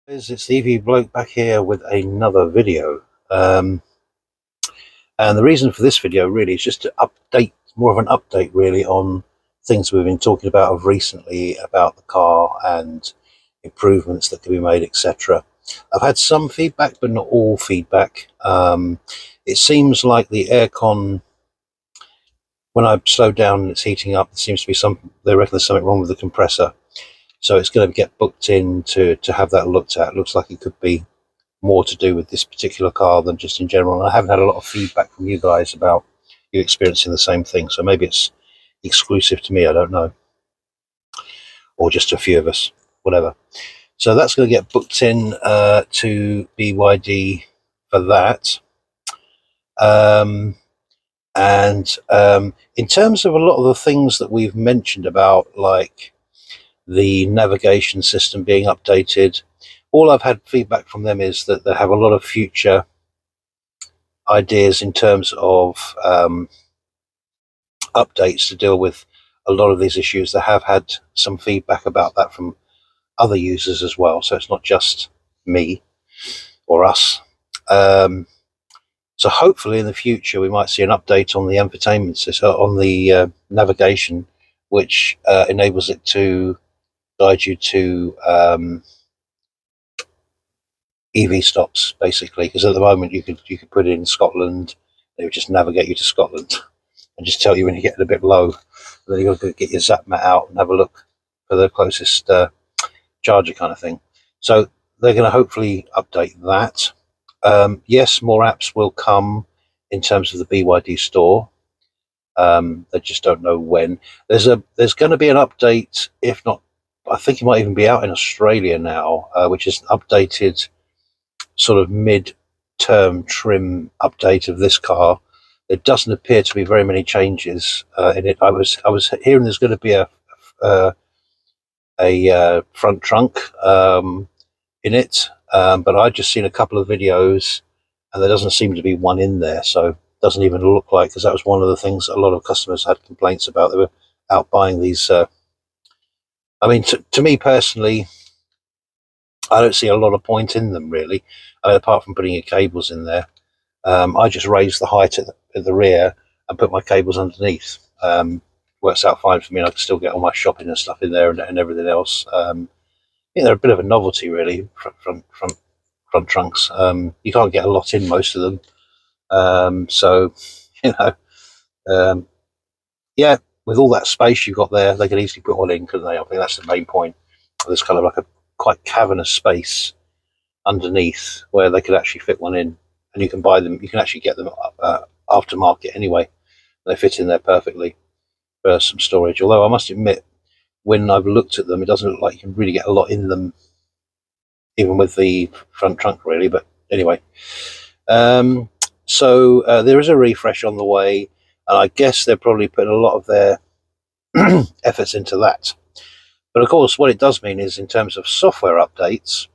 It's the EV Bloke back here with another video. And the reason for this video really is just to update, more of an update really on things we've been talking about of recently about the car and improvements that can be made, etc. I've had some feedback, but not all feedback. It seems like the aircon, when I slow down and it's heating up, there seems to be they reckon there's something wrong with the compressor. So it's going to get booked in to have that looked at. It looks like it could be more to do with this particular car than just in general. And I haven't had a lot of feedback from you guys about you experiencing the same thing. So maybe it's exclusive to me, I don't know. Or just a few of us, whatever. So that's going to get booked in to BYD for that. In terms of a lot of the things that we've mentioned about, like the navigation system being updated, all I've had feedback from them is that they have a lot of future ideas in terms of updates to deal with a lot of these issues. They have had some feedback about that from other users as well, so it's not just me or us. So hopefully in the future we might see an update on the infotainment system, on the navigation, which enables it to guide you to EV stops, basically, because at the moment you could put it in Scotland, they would just navigate you to Scotland and just tell you when you're getting a bit low. And then you've got to get your zap mat out and have a look for the closest charger kind of thing. So they're going to hopefully update that. Yes, more apps will come in terms of the BYD store. They just don't know when. There's going to be an update, if not, I think it might even be out in Australia now, which is an updated sort of mid-term trim update of this car. There doesn't appear to be very many changes in it. I was hearing there's going to be a front trunk in it, but I've just seen a couple of videos and there doesn't seem to be one in there, so it doesn't even look like, because that was one of the things a lot of customers had complaints about. They were out buying these. I mean, to me personally, I don't see a lot of point in them really. I mean, apart from putting your cables in there, I just raise the height at the rear and put my cables underneath. Works out fine for me, and I can still get all my shopping and stuff in there and everything else. They're a bit of a novelty really, front trunks. You can't get a lot in most of them, so yeah, with all that space you've got there, they could easily put one in, couldn't they? I think that's the main point. There's kind of like a quite cavernous space underneath where they could actually fit one in, and you can buy them. You can actually get them aftermarket anyway. They fit in there perfectly for some storage. Although I must admit, when I've looked at them, it doesn't look like you can really get a lot in them, even with the front trunk really. But anyway, so there is a refresh on the way, and I guess they're probably putting a lot of their efforts into that. But of course, what it does mean is, in terms of software updates,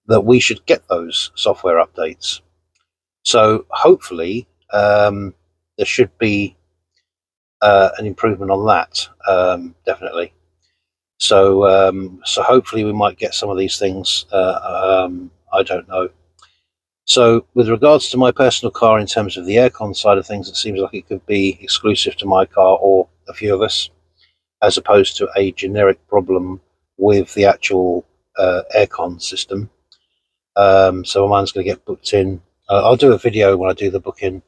that we should get those software updates. So hopefully there should be an improvement on that, definitely. So hopefully we might get some of these things. I don't know. So with regards to my personal car, in terms of the aircon side of things, it seems like it could be exclusive to my car or a few of us, as opposed to a generic problem with the actual aircon system. So mine's going to get booked in. I'll do a video when I do the booking.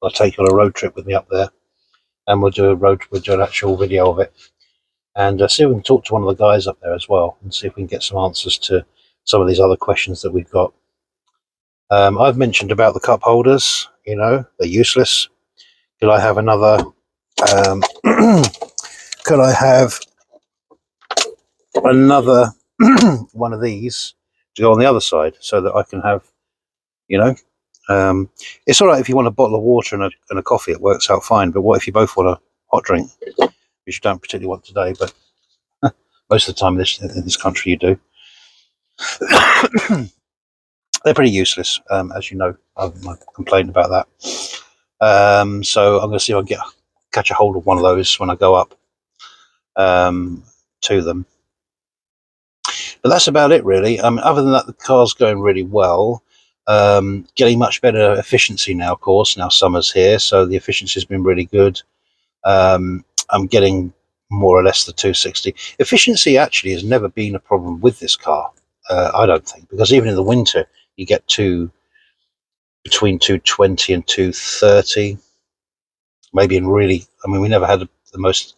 I'll take you on a road trip with me up there, and we'll do an actual video of it, and see if we can talk to one of the guys up there as well, and see if we can get some answers to some of these other questions that we've got. I've mentioned about the cup holders. They're useless. Could I have another? Could I have another one of these to go on the other side, so that I can have, it's all right if you want a bottle of water and a coffee, it works out fine. But what if you both want a hot drink, which you don't particularly want today, but most of the time in this country you do. They're pretty useless, as you know. I've complained about that. So I'm going to see if I can catch a hold of one of those when I go up to them. But that's about it, really. Other than that, the car's going really well. Getting much better efficiency now, of course. Now summer's here, so the efficiency's been really good. I'm getting more or less the 260. Efficiency actually has never been a problem with this car, I don't think, because even in the winter, you get between 220 and 230. Maybe in really, I mean, we never had the most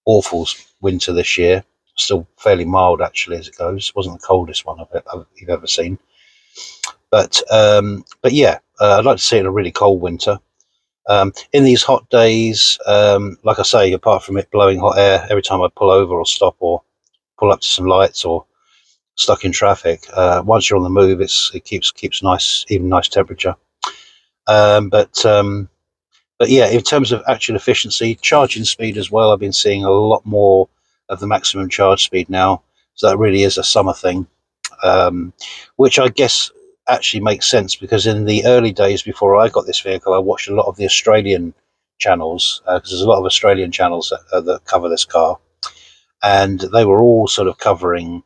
awful winter this year. Still fairly mild, actually, as it goes. It wasn't the coldest one you've ever seen. But yeah, I'd like to see it in a really cold winter. In these hot days, like I say, apart from it blowing hot air every time I pull over or stop or pull up to some lights or stuck in traffic, once you're on the move, it keeps nice, even nice temperature. Um, but um, but yeah, in terms of actual efficiency, charging speed as well, I've been seeing a lot more of the maximum charge speed now. So that really is a summer thing, which I guess actually makes sense because in the early days before I got this vehicle, I watched a lot of the Australian channels because there's a lot of Australian channels that cover this car, and they were all sort of covering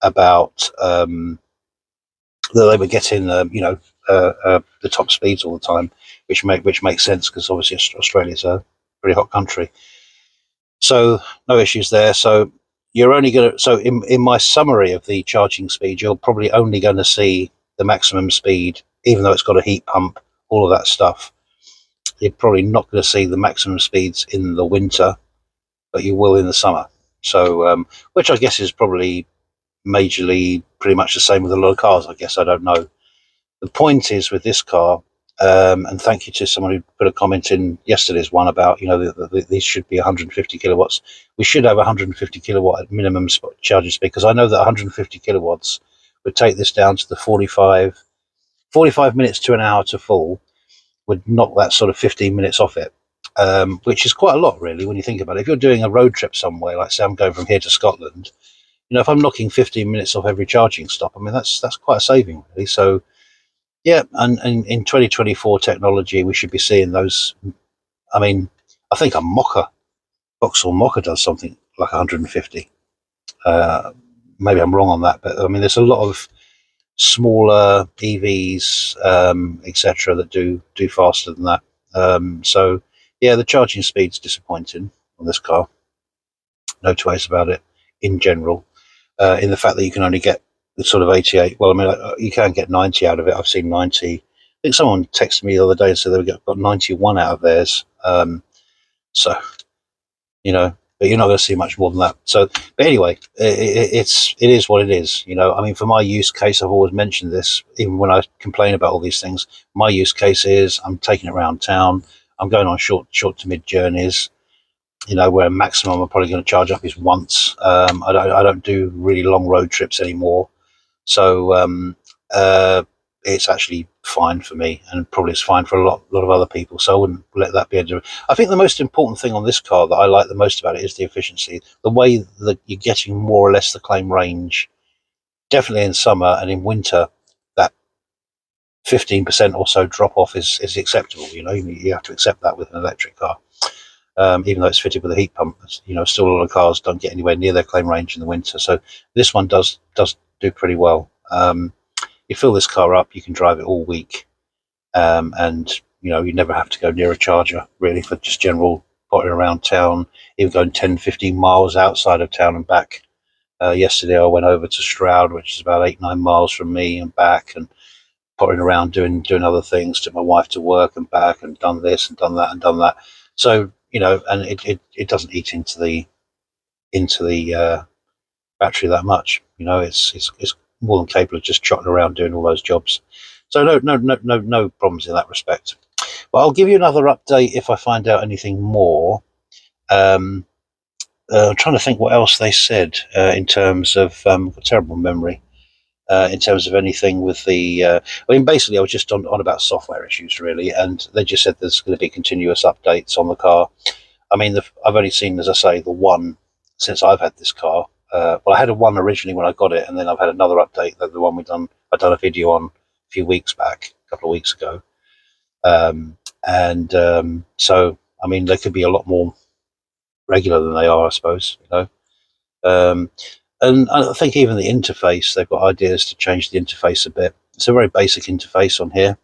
about that they were getting, the top speeds all the time, which makes sense because obviously Australia's a pretty hot country, so no issues there. So you're only going to, so in my summary of the charging speed, you're probably only going to see the maximum speed, even though it's got a heat pump, all of that stuff. You're probably not going to see the maximum speeds in the winter, but you will in the summer. So, which I guess is probably majorly pretty much the same with a lot of cars. I guess I don't know. The point is with this car, and thank you to someone who put a comment in yesterday's one about, these should be 150 kilowatts. We should have 150 kilowatt at minimum charging speed, because I know that 150 kilowatts would take this down to the 45 minutes to an hour to full, would knock that sort of 15 minutes off it, which is quite a lot, really, when you think about it. If you're doing a road trip somewhere, like say I'm going from here to Scotland, if I'm knocking 15 minutes off every charging stop, I mean, that's quite a saving, really. So, yeah, and in 2024 technology, we should be seeing those. I mean, I think a Vauxhall Mocha does something like 150. Uh, Maybe I'm wrong on that, but I mean, there's a lot of smaller EVs, etc., that do faster than that. So, yeah, the charging speed's disappointing on this car. No two ways about it. In general, in the fact that you can only get the sort of 88. Well, I mean, you can get 90 out of it. I've seen 90. I think someone texted me the other day and said they got 91 out of theirs. So, but you're not going to see much more than that. So, but anyway, it is what it is. I mean, for my use case, I've always mentioned this, even when I complain about all these things. My use case is I'm taking it around town. I'm going on short to mid journeys. Where maximum I'm probably going to charge up is once. I don't do really long road trips anymore, so it's actually fine for me, and probably it's fine for a lot of other people. So I wouldn't let that be a. I think the most important thing on this car that I like the most about it is the efficiency, the way that you're getting more or less the claim range. Definitely in summer, and in winter, that 15% or so drop off is acceptable. You have to accept that with an electric car. Even though it's fitted with a heat pump, still a lot of cars don't get anywhere near their claim range in the winter. So this one does do pretty well. You fill this car up, you can drive it all week, and you never have to go near a charger really for just general potting around town, even going 10, 15 miles outside of town and back. Yesterday I went over to Stroud, which is about 8-9 miles from me, and back, and potting around doing other things, took my wife to work and back, and done this and done that and done that. So and it doesn't eat into the battery that much. It's more than capable of just trotting around doing all those jobs. So no problems in that respect. But I'll give you another update if I find out anything more. I'm trying to think what else they said in terms of terrible memory. In terms of anything with the, I mean, basically, I was just on about software issues, really, and they just said there's going to be continuous updates on the car. I mean, I've only seen, as I say, the one since I've had this car. Well, I had a one originally when I got it, and then I've had another update. The one I've done a video on a few weeks back, a couple of weeks ago. So, I mean, they could be a lot more regular than they are, I suppose. Um, And I think even the interface, they've got ideas to change the interface a bit. It's a very basic interface on here.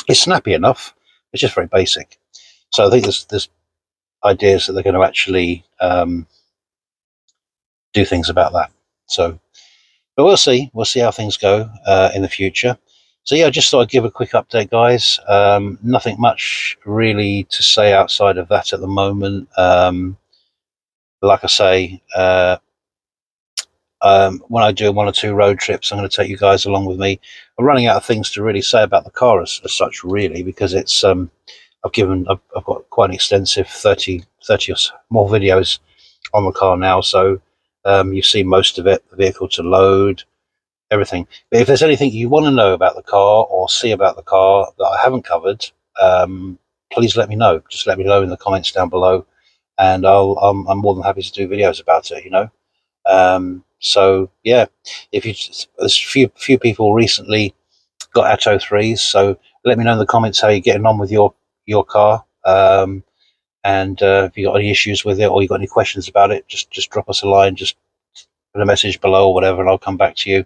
It's snappy enough. It's just very basic. So I think there's ideas that they're going to actually do things about that. So, but we'll see. We'll see how things go in the future. So yeah, I just thought I'd give a quick update, guys. Nothing much really to say outside of that at the moment. Like I say, when I do 1 or 2 road trips, I'm going to take you guys along with me. I'm running out of things to really say about the car as such, really, because it's I've got quite an extensive 30 or more videos on the car now, so you've seen most of it, the vehicle to load, everything. But if there's anything you want to know about the car or see about the car that I haven't covered, please let me know. Just let me know in the comments down below, and I'm more than happy to do videos about it. So yeah, if you there's few people recently got Atto3s, so let me know in the comments how you're getting on with your car. And if you got any issues with it or you got any questions about it, just drop us a line, just put a message below or whatever, and I'll come back to you.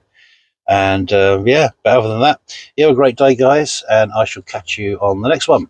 And yeah, but other than that, you have a great day, guys, and I shall catch you on the next one.